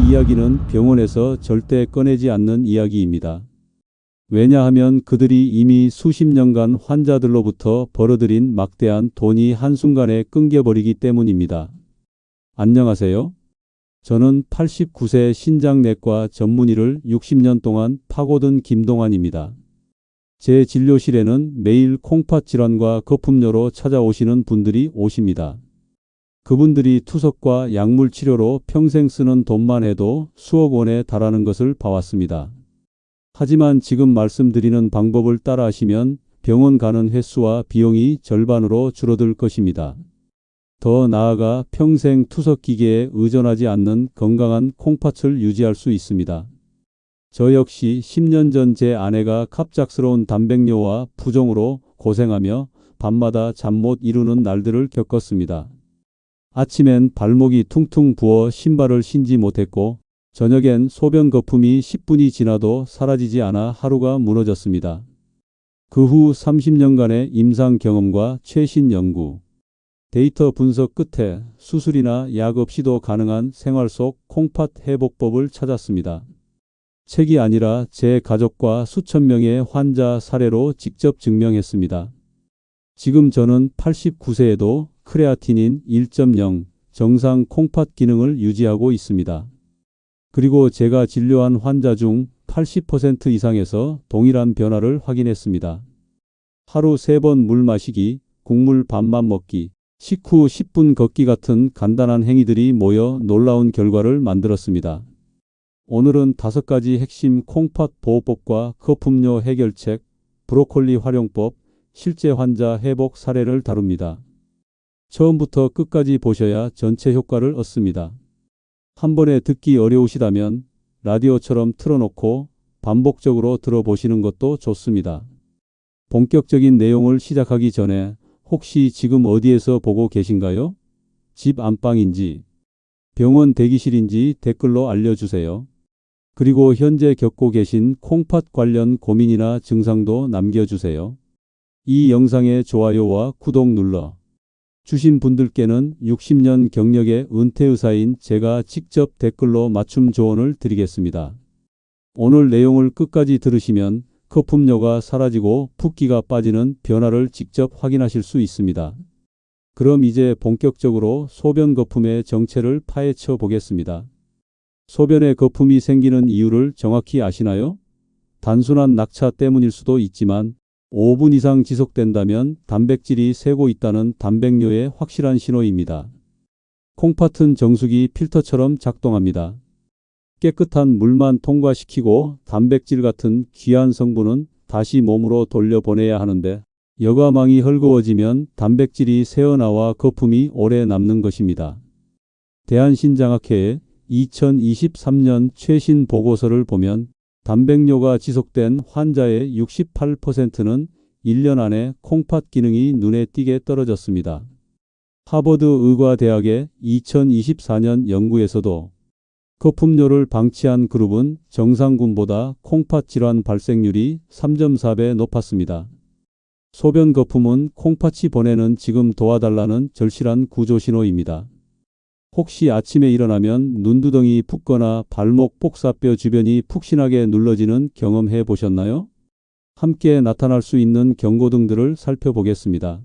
이 이야기는 병원에서 절대 꺼내지 않는 이야기입니다. 왜냐하면 그들이 이미 수십 년간 환자들로부터 벌어들인 막대한 돈이 한순간에 끊겨버리기 때문입니다. 안녕하세요. 저는 89세 신장내과 전문의를 60년 동안 파고든 김동환입니다. 제 진료실에는 매일 콩팥 질환과 거품료로 찾아오시는 분들이 오십니다. 그분들이 투석과 약물 치료로 평생 쓰는 돈만 해도 수억 원에 달하는 것을 봐왔습니다. 하지만 지금 말씀드리는 방법을 따라하시면 병원 가는 횟수와 비용이 절반으로 줄어들 것입니다. 더 나아가 평생 투석기계에 의존하지 않는 건강한 콩팥을 유지할 수 있습니다. 저 역시 10년 전 제 아내가 갑작스러운 단백뇨와 부종으로 고생하며 밤마다 잠 못 이루는 날들을 겪었습니다. 아침엔 발목이 퉁퉁 부어 신발을 신지 못했고 저녁엔 소변 거품이 10분이 지나도 사라지지 않아 하루가 무너졌습니다. 그 후 30년간의 임상 경험과 최신 연구, 데이터 분석 끝에 수술이나 약 없이도 가능한 생활 속 콩팥 회복법을 찾았습니다. 책이 아니라 제 가족과 수천 명의 환자 사례로 직접 증명했습니다. 지금 저는 89세에도 크레아티닌 1.0 정상 콩팥 기능을 유지하고 있습니다. 그리고 제가 진료한 환자 중 80% 이상에서 동일한 변화를 확인했습니다. 하루 3번 물 마시기, 국물 반만 먹기, 식후 10분 걷기 같은 간단한 행위들이 모여 놀라운 결과를 만들었습니다. 오늘은 5가지 핵심 콩팥 보호법과 거품료 해결책, 브로콜리 활용법, 실제 환자 회복 사례를 다룹니다. 처음부터 끝까지 보셔야 전체 효과를 얻습니다. 한 번에 듣기 어려우시다면 라디오처럼 틀어놓고 반복적으로 들어보시는 것도 좋습니다. 본격적인 내용을 시작하기 전에 혹시 지금 어디에서 보고 계신가요? 집 안방인지 병원 대기실인지 댓글로 알려주세요. 그리고 현재 겪고 계신 콩팥 관련 고민이나 증상도 남겨주세요. 이 영상에 좋아요와 구독 눌러 주신 분들께는 60년 경력의 은퇴의사인 제가 직접 댓글로 맞춤 조언을 드리겠습니다. 오늘 내용을 끝까지 들으시면 거품료가 사라지고 붓기가 빠지는 변화를 직접 확인하실 수 있습니다. 그럼 이제 본격적으로 소변 거품의 정체를 파헤쳐 보겠습니다. 소변에 거품이 생기는 이유를 정확히 아시나요? 단순한 낙차 때문일 수도 있지만 5분 이상 지속된다면 단백질이 새고 있다는 단백뇨의 확실한 신호입니다. 콩팥은 정수기 필터처럼 작동합니다. 깨끗한 물만 통과시키고 단백질 같은 귀한 성분은 다시 몸으로 돌려보내야 하는데 여과망이 헐거워지면 단백질이 새어나와 거품이 오래 남는 것입니다. 대한신장학회의 2023년 최신 보고서를 보면 단백뇨가 지속된 환자의 68%는 1년 안에 콩팥 기능이 눈에 띄게 떨어졌습니다. 하버드 의과대학의 2024년 연구에서도 거품료를 방치한 그룹은 정상군보다 콩팥 질환 발생률이 3.4배 높았습니다. 소변 거품은 콩팥이 보내는 지금 도와달라는 절실한 구조신호입니다. 혹시 아침에 일어나면 눈두덩이 붓거나 발목 복사뼈 주변이 푹신하게 눌러지는 경험해 보셨나요? 함께 나타날 수 있는 경고등들을 살펴보겠습니다.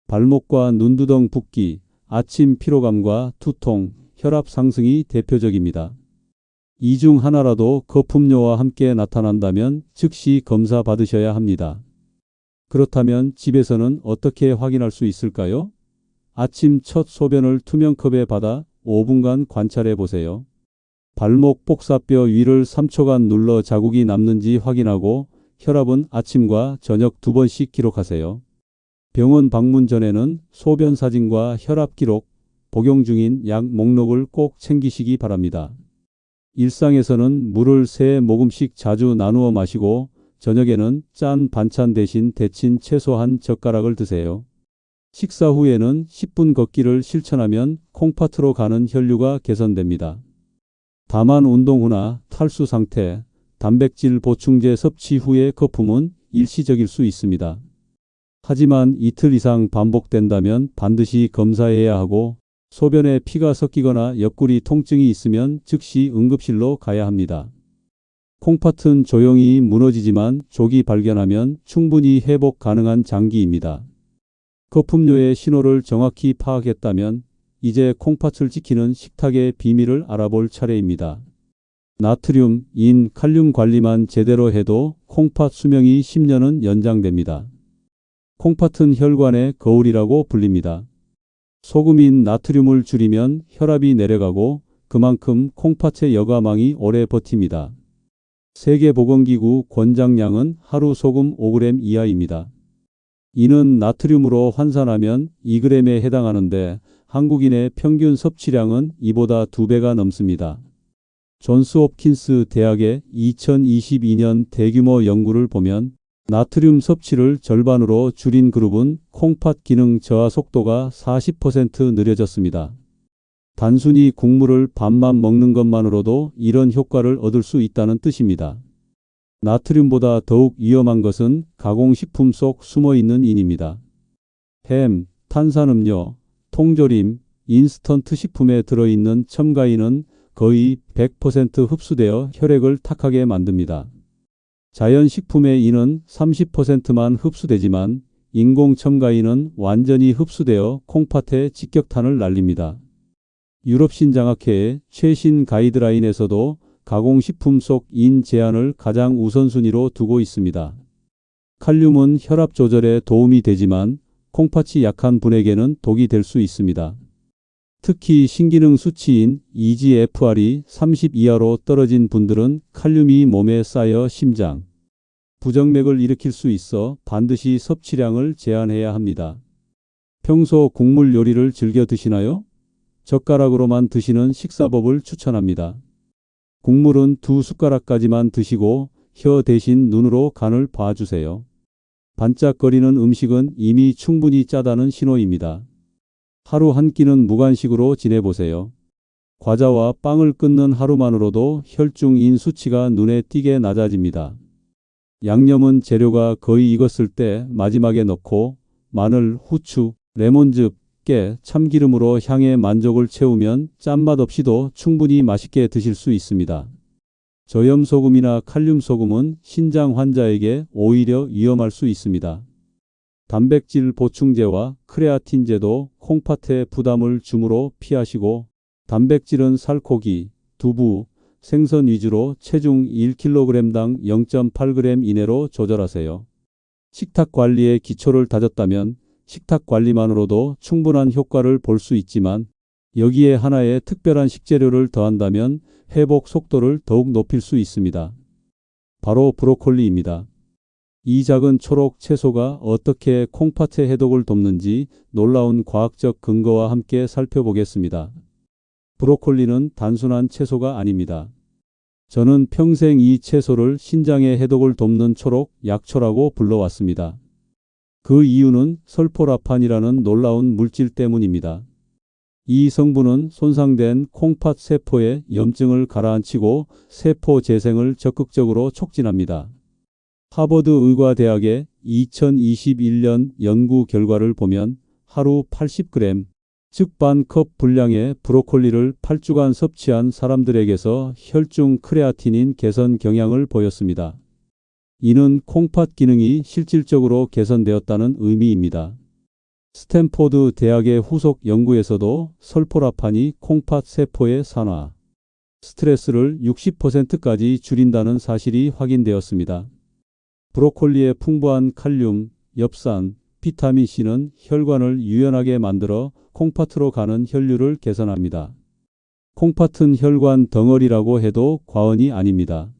발목과 눈두덩 붓기, 아침 피로감과 두통, 혈압 상승이 대표적입니다. 이 중 하나라도 거품료와 함께 나타난다면 즉시 검사 받으셔야 합니다. 그렇다면 집에서는 어떻게 확인할 수 있을까요? 아침 첫 소변을 투명컵에 받아 5분간 관찰해 보세요. 발목 복사뼈 위를 3초간 눌러 자국이 남는지 확인하고 혈압은 아침과 저녁 2번씩 기록하세요. 병원 방문 전에는 소변 사진과 혈압 기록, 복용 중인 약 목록을 꼭 챙기시기 바랍니다. 일상에서는 물을 3모금씩 자주 나누어 마시고 저녁에는 짠 반찬 대신 데친 채소 한 젓가락을 드세요. 식사 후에는 10분 걷기를 실천하면 콩팥으로 가는 혈류가 개선됩니다. 다만 운동 후나 탈수 상태, 단백질 보충제 섭취 후의 거품은 일시적일 수 있습니다. 하지만 이틀 이상 반복된다면 반드시 검사해야 하고 소변에 피가 섞이거나 옆구리 통증이 있으면 즉시 응급실로 가야 합니다. 콩팥은 조용히 무너지지만 조기 발견하면 충분히 회복 가능한 장기입니다. 거품료의 신호를 정확히 파악했다면 이제 콩팥을 지키는 식탁의 비밀을 알아볼 차례입니다. 나트륨, 인, 칼륨 관리만 제대로 해도 콩팥 수명이 10년은 연장됩니다. 콩팥은 혈관의 거울이라고 불립니다. 소금인 나트륨을 줄이면 혈압이 내려가고 그만큼 콩팥의 여과망이 오래 버팁니다. 세계보건기구 권장량은 하루 소금 5g 이하입니다. 이는 나트륨으로 환산하면 2g에 해당하는데 한국인의 평균 섭취량은 이보다 2배가 넘습니다. 존스홉킨스 대학의 2022년 대규모 연구를 보면 나트륨 섭취를 절반으로 줄인 그룹은 콩팥 기능 저하 속도가 40% 느려졌습니다. 단순히 국물을 반만 먹는 것만으로도 이런 효과를 얻을 수 있다는 뜻입니다. 나트륨보다 더욱 위험한 것은 가공식품 속 숨어있는 인입니다. 햄, 탄산음료, 통조림, 인스턴트 식품에 들어있는 첨가인은 거의 100% 흡수되어 혈액을 탁하게 만듭니다. 자연식품의 인은 30%만 흡수되지만 인공 첨가인은 완전히 흡수되어 콩팥에 직격탄을 날립니다. 유럽신장학회의 최신 가이드라인에서도 가공식품 속 인 제한을 가장 우선순위로 두고 있습니다. 칼륨은 혈압 조절에 도움이 되지만 콩팥이 약한 분에게는 독이 될 수 있습니다. 특히 신기능 수치인 EGFR이 30 이하로 떨어진 분들은 칼륨이 몸에 쌓여 심장, 부정맥을 일으킬 수 있어 반드시 섭취량을 제한해야 합니다. 평소 국물 요리를 즐겨 드시나요? 젓가락으로만 드시는 식사법을 추천합니다. 국물은 2숟가락까지만 드시고 혀 대신 눈으로 간을 봐주세요. 반짝거리는 음식은 이미 충분히 짜다는 신호입니다. 하루 한 끼는 무간식으로 지내보세요. 과자와 빵을 끊는 하루만으로도 혈중인 수치가 눈에 띄게 낮아집니다. 양념은 재료가 거의 익었을 때 마지막에 넣고 마늘, 후추, 레몬즙, 깨, 참기름으로 향의 만족을 채우면 짠맛 없이도 충분히 맛있게 드실 수 있습니다. 저염소금이나 칼륨소금은 신장 환자에게 오히려 위험할 수 있습니다. 단백질 보충제와 크레아틴제도 콩팥에 부담을 주므로 피하시고 단백질은 살코기, 두부, 생선 위주로 체중 1kg당 0.8g 이내로 조절하세요. 식탁 관리의 기초를 다졌다면 식탁 관리만으로도 충분한 효과를 볼 수 있지만 여기에 하나의 특별한 식재료를 더한다면 회복 속도를 더욱 높일 수 있습니다. 바로 브로콜리입니다. 이 작은 초록 채소가 어떻게 콩팥의 해독을 돕는지 놀라운 과학적 근거와 함께 살펴보겠습니다. 브로콜리는 단순한 채소가 아닙니다. 저는 평생 이 채소를 신장의 해독을 돕는 초록 약초라고 불러왔습니다. 그 이유는 설포라판이라는 놀라운 물질 때문입니다. 이 성분은 손상된 콩팥 세포의 염증을 가라앉히고 세포 재생을 적극적으로 촉진합니다. 하버드 의과대학의 2021년 연구 결과를 보면 하루 80g, 즉 반컵 분량의 브로콜리를 8주간 섭취한 사람들에게서 혈중 크레아틴인 개선 경향을 보였습니다. 이는 콩팥 기능이 실질적으로 개선되었다는 의미입니다. 스탠포드 대학의 후속 연구에서도 설포라판이 콩팥 세포의 산화, 스트레스를 60%까지 줄인다는 사실이 확인되었습니다. 브로콜리의 풍부한 칼륨, 엽산, 비타민C는 혈관을 유연하게 만들어 콩팥으로 가는 혈류를 개선합니다. 콩팥은 혈관 덩어리라고 해도 과언이 아닙니다.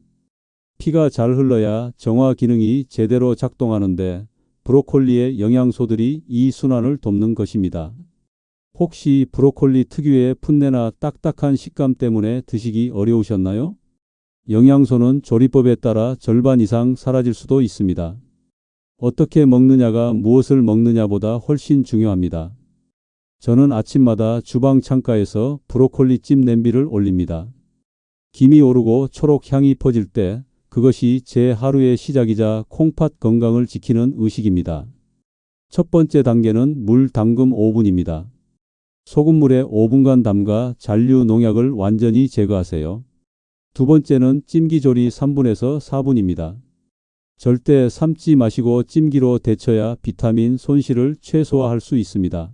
피가 잘 흘러야 정화 기능이 제대로 작동하는데 브로콜리의 영양소들이 이 순환을 돕는 것입니다. 혹시 브로콜리 특유의 풋내나 딱딱한 식감 때문에 드시기 어려우셨나요? 영양소는 조리법에 따라 절반 이상 사라질 수도 있습니다. 어떻게 먹느냐가 무엇을 먹느냐보다 훨씬 중요합니다. 저는 아침마다 주방 창가에서 브로콜리찜 냄비를 올립니다. 김이 오르고 초록 향이 퍼질 때 그것이 제 하루의 시작이자 콩팥 건강을 지키는 의식입니다. 첫 번째 단계는 물 담금 5분입니다. 소금물에 5분간 담가 잔류 농약을 완전히 제거하세요. 두 번째는 찜기조리 3분에서 4분입니다. 절대 삶지 마시고 찜기로 데쳐야 비타민 손실을 최소화할 수 있습니다.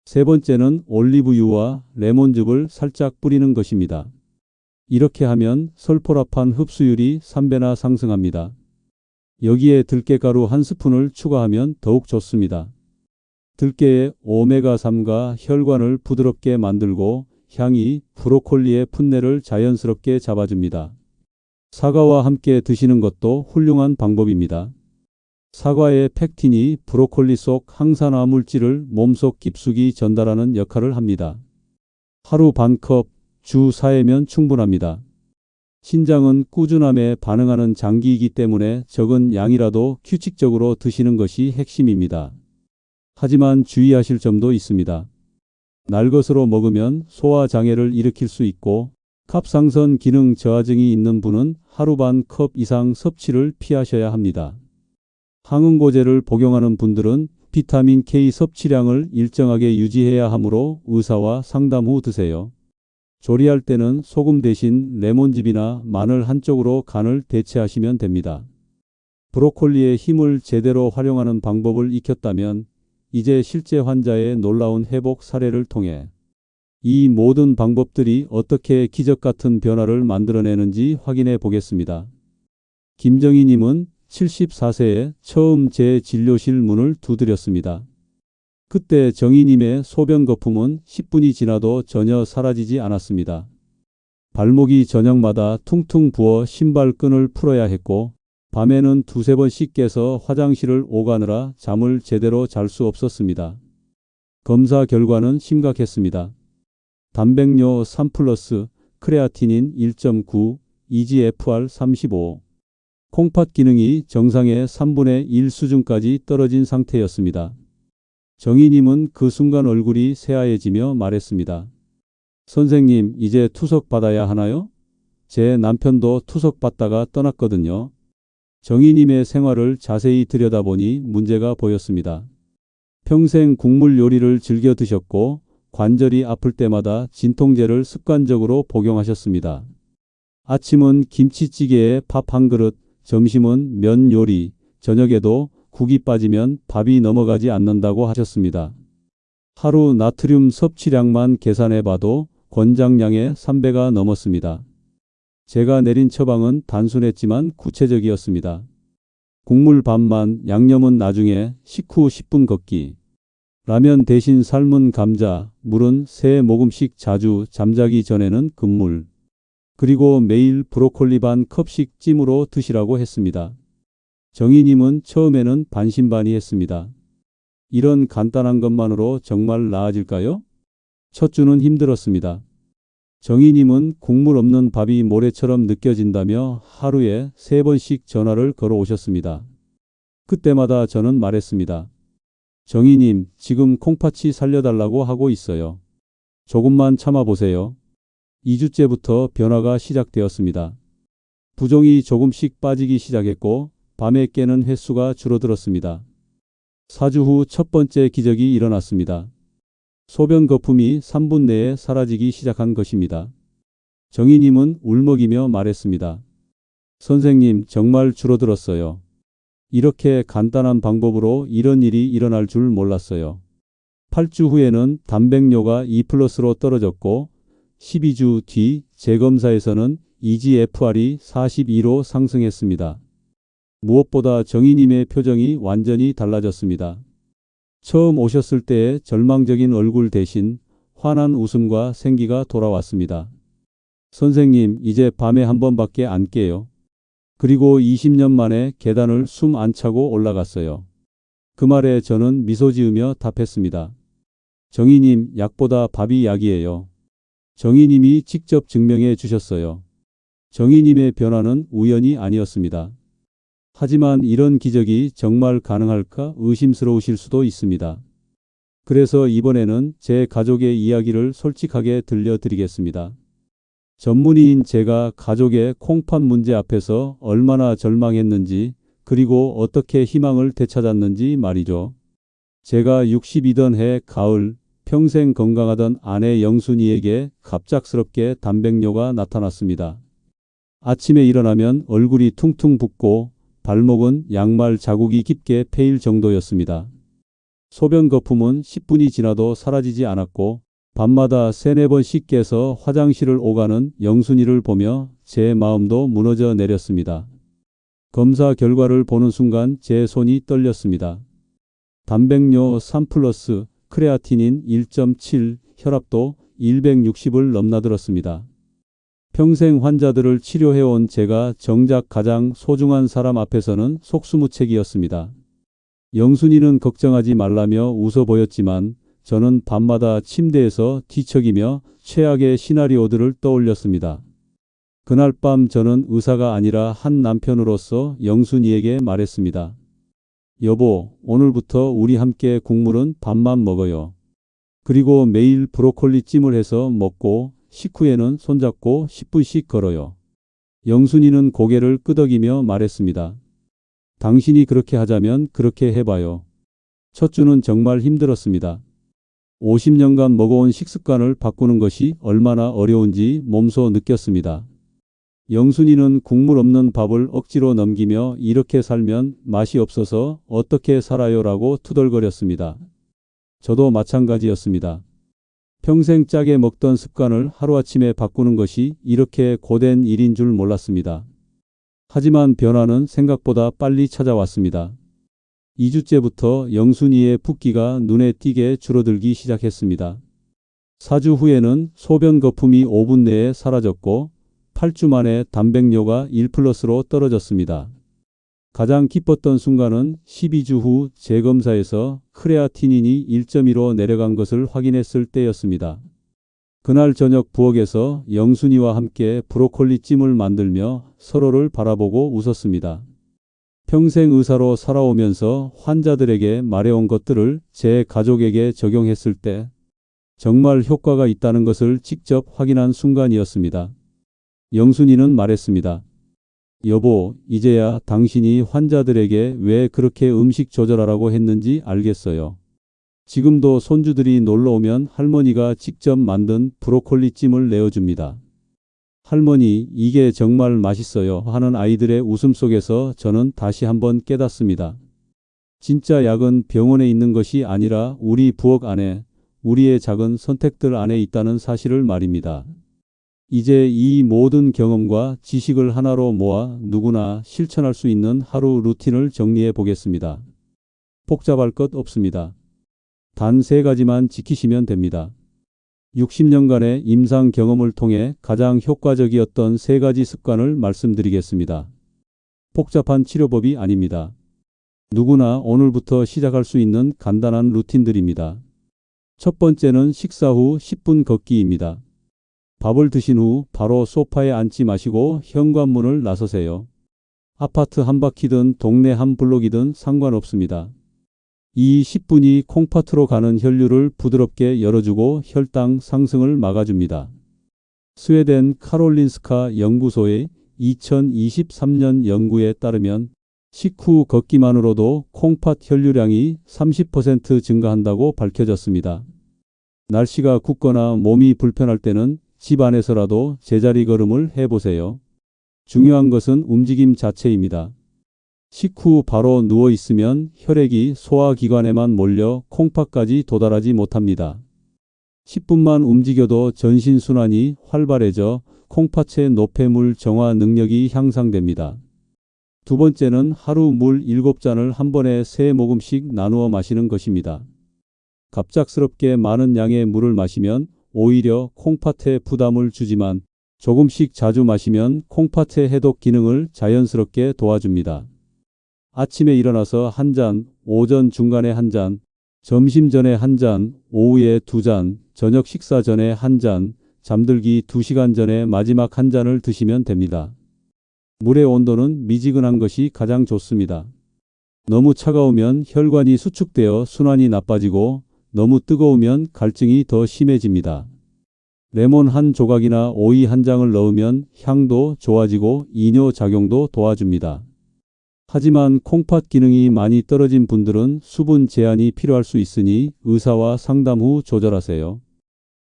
세 번째는 올리브유와 레몬즙을 살짝 뿌리는 것입니다. 이렇게 하면 설포라판 흡수율이 3배나 상승합니다. 여기에 들깨가루 1스푼을 추가하면 더욱 좋습니다. 들깨의 오메가3가 혈관을 부드럽게 만들고 향이 브로콜리의 풋내를 자연스럽게 잡아줍니다. 사과와 함께 드시는 것도 훌륭한 방법입니다. 사과의 펙틴이 브로콜리 속 항산화 물질을 몸속 깊숙이 전달하는 역할을 합니다. 하루 반 컵, 주 4회면 충분합니다. 신장은 꾸준함에 반응하는 장기이기 때문에 적은 양이라도 규칙적으로 드시는 것이 핵심입니다. 하지만 주의하실 점도 있습니다. 날것으로 먹으면 소화장애를 일으킬 수 있고 갑상선 기능 저하증이 있는 분은 하루 반 컵 이상 섭취를 피하셔야 합니다. 항응고제를 복용하는 분들은 비타민 K 섭취량을 일정하게 유지해야 하므로 의사와 상담 후 드세요. 조리할 때는 소금 대신 레몬즙이나 마늘 한쪽으로 간을 대체하시면 됩니다. 브로콜리의 힘을 제대로 활용하는 방법을 익혔다면 이제 실제 환자의 놀라운 회복 사례를 통해 이 모든 방법들이 어떻게 기적 같은 변화를 만들어내는지 확인해 보겠습니다. 김정희님은 74세에 처음 제 진료실 문을 두드렸습니다. 그때 정희님의 소변 거품은 10분이 지나도 전혀 사라지지 않았습니다. 발목이 저녁마다 퉁퉁 부어 신발끈을 풀어야 했고 밤에는 두세 번씩 깨서 화장실을 오가느라 잠을 제대로 잘 수 없었습니다. 검사 결과는 심각했습니다. 단백뇨 3+, 크레아티닌 1.9, EGFR 35. 콩팥 기능이 정상의 3분의 1 수준까지 떨어진 상태였습니다. 정희님은 그 순간 얼굴이 새하얘지며 말했습니다. 선생님, 이제 투석 받아야 하나요? 제 남편도 투석 받다가 떠났거든요. 정희님의 생활을 자세히 들여다보니 문제가 보였습니다. 평생 국물 요리를 즐겨 드셨고 관절이 아플 때마다 진통제를 습관적으로 복용하셨습니다. 아침은 김치찌개에 밥 한 그릇, 점심은 면 요리, 저녁에도 국이 빠지면 밥이 넘어가지 않는다고 하셨습니다. 하루 나트륨 섭취량만 계산해 봐도 권장량의 3배가 넘었습니다. 제가 내린 처방은 단순했지만 구체적이었습니다. 국물 반만, 양념은 나중에, 식후 10분 걷기. 라면 대신 삶은 감자, 물은 3모금씩 자주, 잠자기 전에는 금물. 그리고 매일 브로콜리 반 컵씩 찜으로 드시라고 했습니다. 정희님은 처음에는 반신반의했습니다. 이런 간단한 것만으로 정말 나아질까요? 첫 주는 힘들었습니다. 정희님은 국물 없는 밥이 모래처럼 느껴진다며 하루에 3번씩 전화를 걸어 오셨습니다. 그때마다 저는 말했습니다. 정희님, 지금 콩팥이 살려달라고 하고 있어요. 조금만 참아보세요. 2주째부터 변화가 시작되었습니다. 부종이 조금씩 빠지기 시작했고 밤에 깨는 횟수가 줄어들었습니다. 4주 후 첫 번째 기적이 일어났습니다. 소변 거품이 3분 내에 사라지기 시작한 것입니다. 정희님은 울먹이며 말했습니다. 선생님, 정말 줄어들었어요. 이렇게 간단한 방법으로 이런 일이 일어날 줄 몰랐어요. 8주 후에는 단백뇨가 2+로 떨어졌고 12주 뒤 재검사에서는 EGFR이 42로 상승했습니다. 무엇보다 정희님의 표정이 완전히 달라졌습니다. 처음 오셨을 때의 절망적인 얼굴 대신 환한 웃음과 생기가 돌아왔습니다. 선생님, 이제 밤에 한 번밖에 안 깨요. 그리고 20년 만에 계단을 숨 안 차고 올라갔어요. 그 말에 저는 미소 지으며 답했습니다. 정희님, 약보다 밥이 약이에요. 정희님이 직접 증명해 주셨어요. 정희님의 변화는 우연이 아니었습니다. 하지만 이런 기적이 정말 가능할까 의심스러우실 수도 있습니다. 그래서 이번에는 제 가족의 이야기를 솔직하게 들려드리겠습니다. 전문의인 제가 가족의 콩팥 문제 앞에서 얼마나 절망했는지 그리고 어떻게 희망을 되찾았는지 말이죠. 제가 62던 해 가을 평생 건강하던 아내 영순이에게 갑작스럽게 단백뇨가 나타났습니다. 아침에 일어나면 얼굴이 퉁퉁 붓고 발목은 양말 자국이 깊게 패일 정도였습니다. 소변 거품은 10분이 지나도 사라지지 않았고 밤마다 3-4번씩 깨서 화장실을 오가는 영순이를 보며 제 마음도 무너져 내렸습니다. 검사 결과를 보는 순간 제 손이 떨렸습니다. 단백뇨 3+, 크레아티닌 1.7, 혈압도 160을 넘나들었습니다. 평생 환자들을 치료해온 제가 정작 가장 소중한 사람 앞에서는 속수무책이었습니다. 영순이는 걱정하지 말라며 웃어 보였지만 저는 밤마다 침대에서 뒤척이며 최악의 시나리오들을 떠올렸습니다. 그날 밤 저는 의사가 아니라 한 남편으로서 영순이에게 말했습니다. 여보, 오늘부터 우리 함께 국물은 밥만 먹어요. 그리고 매일 브로콜리 찜을 해서 먹고 식후에는 손잡고 10분씩 걸어요. 영순이는 고개를 끄덕이며 말했습니다. 당신이 그렇게 하자면 그렇게 해봐요. 첫 주는 정말 힘들었습니다. 50년간 먹어온 식습관을 바꾸는 것이 얼마나 어려운지 몸소 느꼈습니다. 영순이는 국물 없는 밥을 억지로 넘기며 이렇게 살면 맛이 없어서 어떻게 살아요? 라고 투덜거렸습니다. 저도 마찬가지였습니다. 평생 짜게 먹던 습관을 하루아침에 바꾸는 것이 이렇게 고된 일인 줄 몰랐습니다. 하지만 변화는 생각보다 빨리 찾아왔습니다. 2주째부터 영순이의 붓기가 눈에 띄게 줄어들기 시작했습니다. 4주 후에는 소변 거품이 5분 내에 사라졌고 8주 만에 단백뇨가 1+로 떨어졌습니다. 가장 기뻤던 순간은 12주 후 재검사에서 크레아티닌이 1.2로 내려간 것을 확인했을 때였습니다. 그날 저녁 부엌에서 영순이와 함께 브로콜리 찜을 만들며 서로를 바라보고 웃었습니다. 평생 의사로 살아오면서 환자들에게 말해온 것들을 제 가족에게 적용했을 때 정말 효과가 있다는 것을 직접 확인한 순간이었습니다. 영순이는 말했습니다. 여보, 이제야 당신이 환자들에게 왜 그렇게 음식 조절하라고 했는지 알겠어요. 지금도 손주들이 놀러 오면 할머니가 직접 만든 브로콜리 찜을 내어줍니다. 할머니, 이게 정말 맛있어요 하는 아이들의 웃음 속에서 저는 다시 한번 깨닫습니다. 진짜 약은 병원에 있는 것이 아니라 우리 부엌 안에, 우리의 작은 선택들 안에 있다는 사실을 말입니다. 이제 이 모든 경험과 지식을 하나로 모아 누구나 실천할 수 있는 하루 루틴을 정리해 보겠습니다. 복잡할 것 없습니다. 단 3가지만 지키시면 됩니다. 60년간의 임상 경험을 통해 가장 효과적이었던 3가지 습관을 말씀드리겠습니다. 복잡한 치료법이 아닙니다. 누구나 오늘부터 시작할 수 있는 간단한 루틴들입니다. 첫 번째는 식사 후 10분 걷기입니다. 밥을 드신 후 바로 소파에 앉지 마시고 현관문을 나서세요. 아파트 한 바퀴든 동네 한 블록이든 상관없습니다. 이 10분이 콩팥으로 가는 혈류를 부드럽게 열어주고 혈당 상승을 막아줍니다. 스웨덴 카롤린스카 연구소의 2023년 연구에 따르면 식후 걷기만으로도 콩팥 혈류량이 30% 증가한다고 밝혀졌습니다. 날씨가 굽거나 몸이 불편할 때는 집 안에서라도 제자리 걸음을 해보세요. 중요한 것은 움직임 자체입니다. 식후 바로 누워 있으면 혈액이 소화기관에만 몰려 콩팥까지 도달하지 못합니다. 10분만 움직여도 전신순환이 활발해져 콩팥의 노폐물 정화 능력이 향상됩니다. 두 번째는 하루 물 7잔을 한 번에 3모금씩 나누어 마시는 것입니다. 갑작스럽게 많은 양의 물을 마시면 오히려 콩팥에 부담을 주지만 조금씩 자주 마시면 콩팥의 해독 기능을 자연스럽게 도와줍니다. 아침에 일어나서 1잔, 오전 중간에 1잔, 점심 전에 1잔, 오후에 2잔, 저녁 식사 전에 1잔, 잠들기 2시간 전에 마지막 1잔을 드시면 됩니다. 물의 온도는 미지근한 것이 가장 좋습니다. 너무 차가우면 혈관이 수축되어 순환이 나빠지고 너무 뜨거우면 갈증이 더 심해집니다. 레몬 한 조각이나 오이 한 장을 넣으면 향도 좋아지고 이뇨작용도 도와줍니다. 하지만 콩팥 기능이 많이 떨어진 분들은 수분 제한이 필요할 수 있으니 의사와 상담 후 조절하세요.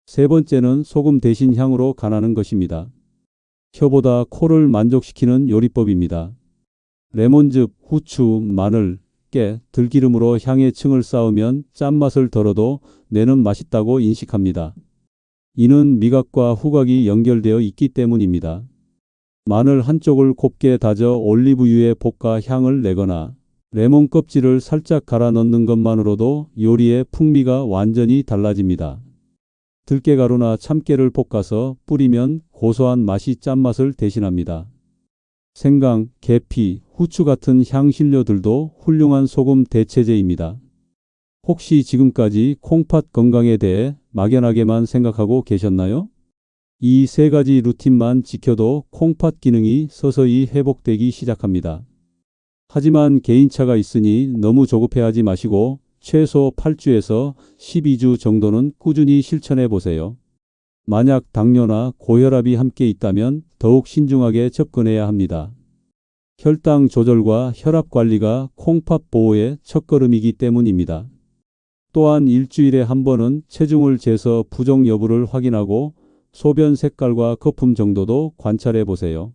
세 번째는 소금 대신 향으로 간하는 것입니다. 혀보다 코를 만족시키는 요리법입니다. 레몬즙, 후추, 마늘, 깨, 들기름으로 향의 층을 쌓으면 짠맛을 덜어도 내는 맛있다고 인식합니다. 이는 미각과 후각이 연결되어 있기 때문입니다. 마늘 한쪽을 곱게 다져 올리브유에 볶아 향을 내거나 레몬 껍질을 살짝 갈아 넣는 것만으로도 요리의 풍미가 완전히 달라집니다. 들깨가루나 참깨를 볶아서 뿌리면 고소한 맛이 짠맛을 대신합니다. 생강, 계피, 후추 같은 향신료들도 훌륭한 소금 대체제입니다. 혹시 지금까지 콩팥 건강에 대해 막연하게만 생각하고 계셨나요? 이 세 가지 루틴만 지켜도 콩팥 기능이 서서히 회복되기 시작합니다. 하지만 개인차가 있으니 너무 조급해하지 마시고 최소 8주에서 12주 정도는 꾸준히 실천해 보세요. 만약 당뇨나 고혈압이 함께 있다면 더욱 신중하게 접근해야 합니다. 혈당 조절과 혈압 관리가 콩팥 보호의 첫걸음이기 때문입니다. 또한 일주일에 한 번은 체중을 재서 부종 여부를 확인하고 소변 색깔과 거품 정도도 관찰해 보세요.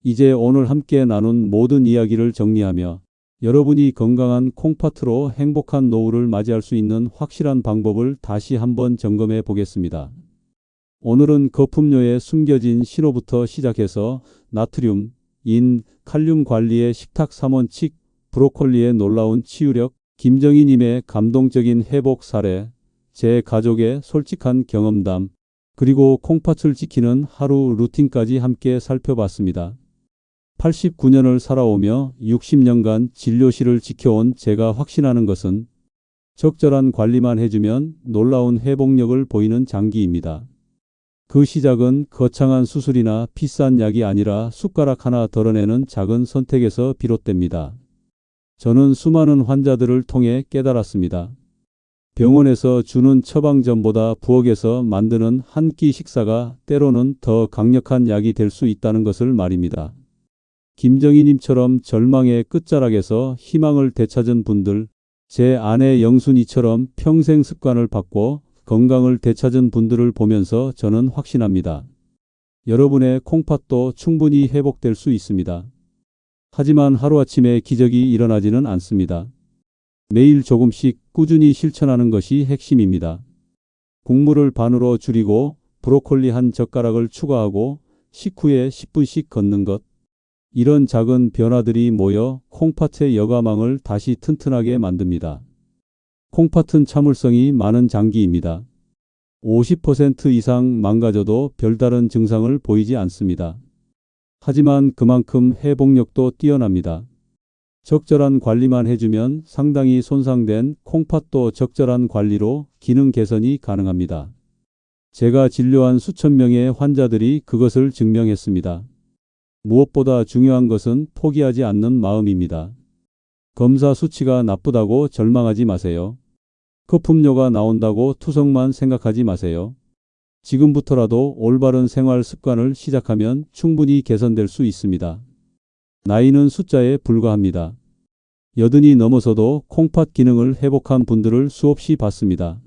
이제 오늘 함께 나눈 모든 이야기를 정리하며 여러분이 건강한 콩팥으로 행복한 노후를 맞이할 수 있는 확실한 방법을 다시 한번 점검해 보겠습니다. 오늘은 거품료에 숨겨진 신호부터 시작해서 나트륨, 인, 칼륨 관리의 식탁 3원칙, 브로콜리의 놀라운 치유력, 김정희님의 감동적인 회복 사례, 제 가족의 솔직한 경험담, 그리고 콩팥을 지키는 하루 루틴까지 함께 살펴봤습니다. 89년을 살아오며 60년간 진료실을 지켜온 제가 확신하는 것은 적절한 관리만 해주면 놀라운 회복력을 보이는 장기입니다. 그 시작은 거창한 수술이나 비싼 약이 아니라 숟가락 하나 덜어내는 작은 선택에서 비롯됩니다. 저는 수많은 환자들을 통해 깨달았습니다. 병원에서 주는 처방전보다 부엌에서 만드는 한 끼 식사가 때로는 더 강력한 약이 될 수 있다는 것을 말입니다. 김정희님처럼 절망의 끝자락에서 희망을 되찾은 분들, 제 아내 영순이처럼 평생 습관을 바꿔 건강을 되찾은 분들을 보면서 저는 확신합니다. 여러분의 콩팥도 충분히 회복될 수 있습니다. 하지만 하루아침에 기적이 일어나지는 않습니다. 매일 조금씩 꾸준히 실천하는 것이 핵심입니다. 국물을 반으로 줄이고 브로콜리 한 젓가락을 추가하고 식후에 10분씩 걷는 것. 이런 작은 변화들이 모여 콩팥의 여과망을 다시 튼튼하게 만듭니다. 콩팥은 참을성이 많은 장기입니다. 50% 이상 망가져도 별다른 증상을 보이지 않습니다. 하지만 그만큼 회복력도 뛰어납니다. 적절한 관리만 해주면 상당히 손상된 콩팥도 적절한 관리로 기능 개선이 가능합니다. 제가 진료한 수천 명의 환자들이 그것을 증명했습니다. 무엇보다 중요한 것은 포기하지 않는 마음입니다. 검사 수치가 나쁘다고 절망하지 마세요. 거품료가 나온다고 투석만 생각하지 마세요. 지금부터라도 올바른 생활 습관을 시작하면 충분히 개선될 수 있습니다. 나이는 숫자에 불과합니다. 80이 넘어서도 콩팥 기능을 회복한 분들을 수없이 봤습니다.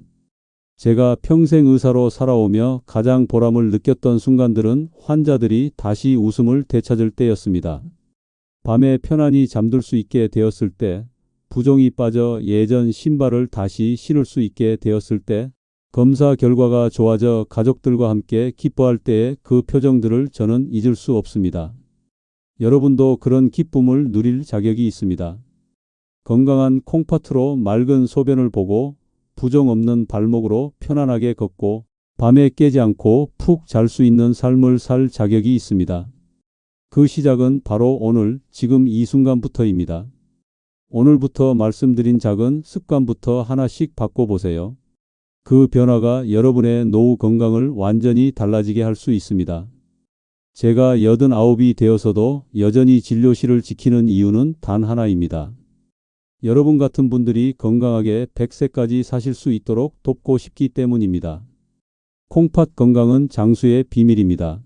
제가 평생 의사로 살아오며 가장 보람을 느꼈던 순간들은 환자들이 다시 웃음을 되찾을 때였습니다. 밤에 편안히 잠들 수 있게 되었을 때, 부종이 빠져 예전 신발을 다시 신을 수 있게 되었을 때, 검사 결과가 좋아져 가족들과 함께 기뻐할 때의 그 표정들을 저는 잊을 수 없습니다. 여러분도 그런 기쁨을 누릴 자격이 있습니다. 건강한 콩팥으로 맑은 소변을 보고 부종 없는 발목으로 편안하게 걷고 밤에 깨지 않고 푹 잘 수 있는 삶을 살 자격이 있습니다. 그 시작은 바로 오늘, 지금 이 순간부터입니다. 오늘부터 말씀드린 작은 습관부터 하나씩 바꿔보세요. 그 변화가 여러분의 노후 건강을 완전히 달라지게 할 수 있습니다. 제가 89이 되어서도 여전히 진료실을 지키는 이유는 단 하나입니다. 여러분 같은 분들이 건강하게 100세까지 사실 수 있도록 돕고 싶기 때문입니다. 콩팥 건강은 장수의 비밀입니다.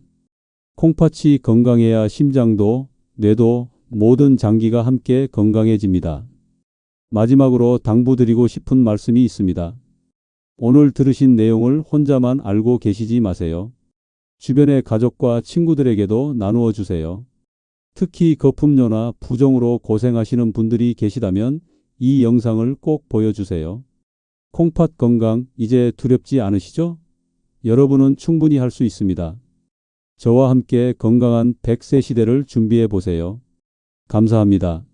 콩팥이 건강해야 심장도, 뇌도, 모든 장기가 함께 건강해집니다. 마지막으로 당부드리고 싶은 말씀이 있습니다. 오늘 들으신 내용을 혼자만 알고 계시지 마세요. 주변의 가족과 친구들에게도 나누어 주세요. 특히 거품료나 부종으로 고생하시는 분들이 계시다면 이 영상을 꼭 보여주세요. 콩팥 건강 이제 두렵지 않으시죠? 여러분은 충분히 할 수 있습니다. 저와 함께 건강한 100세 시대를 준비해 보세요. 감사합니다.